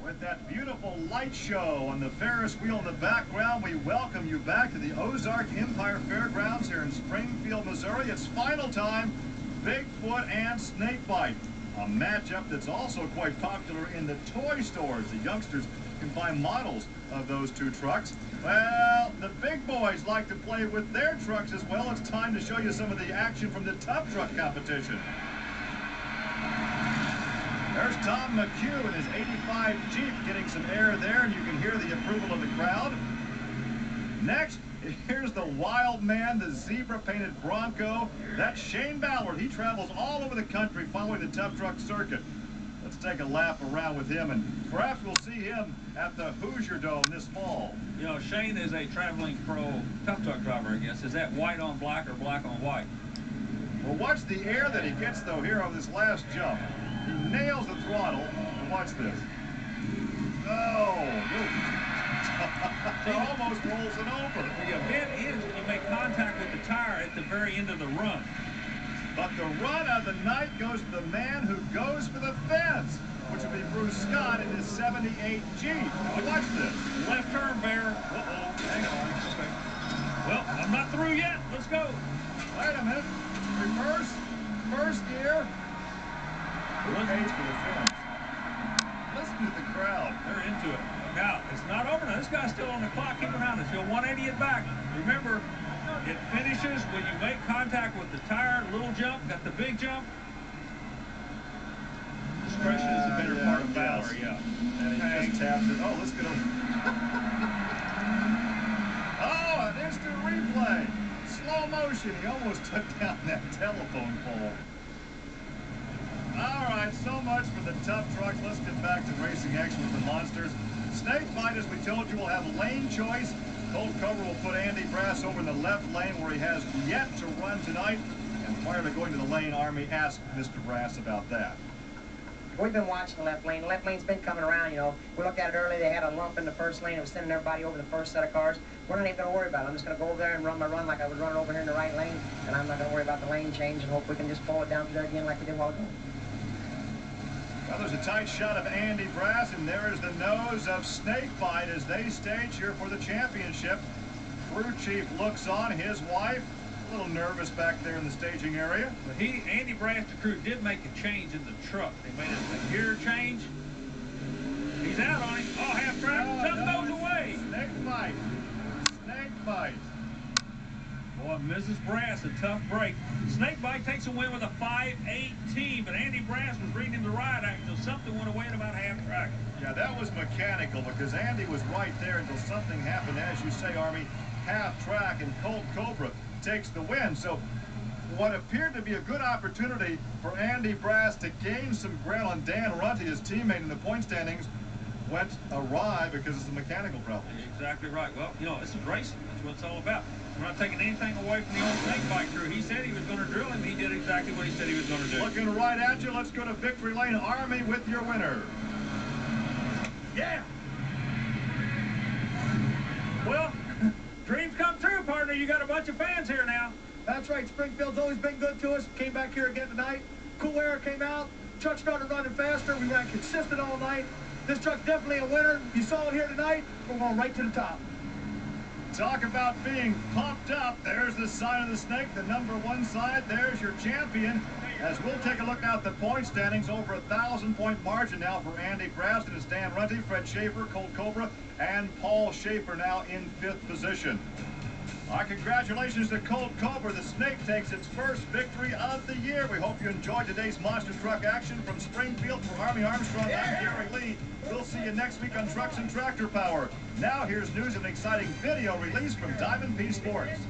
With that beautiful light show on the Ferris wheel in the background, we welcome you back to the Ozark Empire Fairgrounds here in Springfield, Missouri. It's final time, Bigfoot and Snakebite. A matchup that's also quite popular in the toy stores. The youngsters can buy models of those two trucks. Well, the big boys like to play with their trucks as well. It's time to show you some of the action from the tough truck competition. There's Tom McHugh in his 85 Jeep getting some air there, and you can hear the approval of the crowd. Next, here's the wild man, the zebra-painted Bronco. That's Shane Ballard. He travels all over the country following the tough truck circuit. Let's take a lap around with him, and perhaps we'll see him at the Hoosier Dome this fall. You know, Shane is a traveling pro tough truck driver, I guess. Is that white on black or black on white? Well, watch the air that he gets, though, here on this last jump. He nails the throttle, and watch this. Oh, he almost rolls it over. The event is when you make contact with the tire at the very end of the run. But the run of the night goes to the man who goes for the fence, which would be Bruce Scott in his 78 Jeep. Now watch this. Left turn, Bear. Uh-oh. Hang on. Okay. Well, I'm not through yet. Let's go. Wait a minute. Reverse. First gear. Who pays for the fence? Listen to the crowd. They're into it. Look out. It's not over now. This guy's still on the clock. Keep around. It's still 180 it back. Remember, it finishes when you make contact with the tire. Little jump. Got the big jump. Discretion is the better part of valor. Yeah. And he just taps it. Oh, let's get him. Oh, an instant replay. Slow motion. He almost took down that telephone pole. All right, so much for the tough trucks. Let's get back to racing action with the monsters. Snakebite, as we told you, will have lane choice. Colt Cobra will put Andy Brass over in the left lane where he has yet to run tonight. And prior to going to the lane, Army asked Mr. Brass about that. We've been watching the left lane. The left lane's been coming around, you know. We looked at it earlier. They had a lump in the first lane. It was sending everybody over the first set of cars. We're not even going to worry about it. I'm just going to go over there and run my run like I would run it over here in the right lane. And I'm not going to worry about the lane change and hope we can just pull it down to there again like we did a while ago. Well, there's a tight shot of Andy Brass, and there is the nose of Snakebite as they stage here for the championship. Crew chief looks on, his wife, a little nervous back there in the staging area. But Andy Brass, the crew, did make a change in the truck. They made a gear change. He's out on him. Oh, half track. Something goes away. Snakebite. Snakebite. Boy, Mrs. Brass, a tough break. Snakebite takes a win with a 5.18, but Andy Brass was reading him the riot act until something went away at about half track. Yeah, that was mechanical because Andy was right there until something happened, as you say, Army, half track, and Colt Cobra takes the win. So what appeared to be a good opportunity for Andy Brass to gain some ground on Dan Runty, his teammate in the point standings, went awry because it's a mechanical problem. Exactly right. Well, you know, this is racing. That's what it's all about. We're not taking anything away from the old Snakebite crew. He said he was going to drill him. He did exactly what he said he was going to do. Looking right at you. Let's go to Victory Lane. Army with your winner. Yeah. Well, dreams come true, partner. You got a bunch of fans here now. That's right. Springfield's always been good to us. Came back here again tonight. Cool air came out. Truck started running faster. We ran consistent all night. This truck's definitely a winner. You saw it here tonight. We're going right to the top. Talk about being pumped up. There's the sign of the snake, the #1 side. There's your champion. As we'll take a look at the point standings, over a 1,000-point margin now for Andy Brass and Stan Runty, Fred Schaefer, Colt Cobra, and Paul Schaefer now in 5th position. Our congratulations to Colt Cobra. The snake takes its first victory of the year. We hope you enjoyed today's Monster Truck action. From Springfield for Army Armstrong, I'm Gary Lee. We'll see you next week on Trucks and Tractor Power. Now here's news and an exciting video release from Diamond P Sports.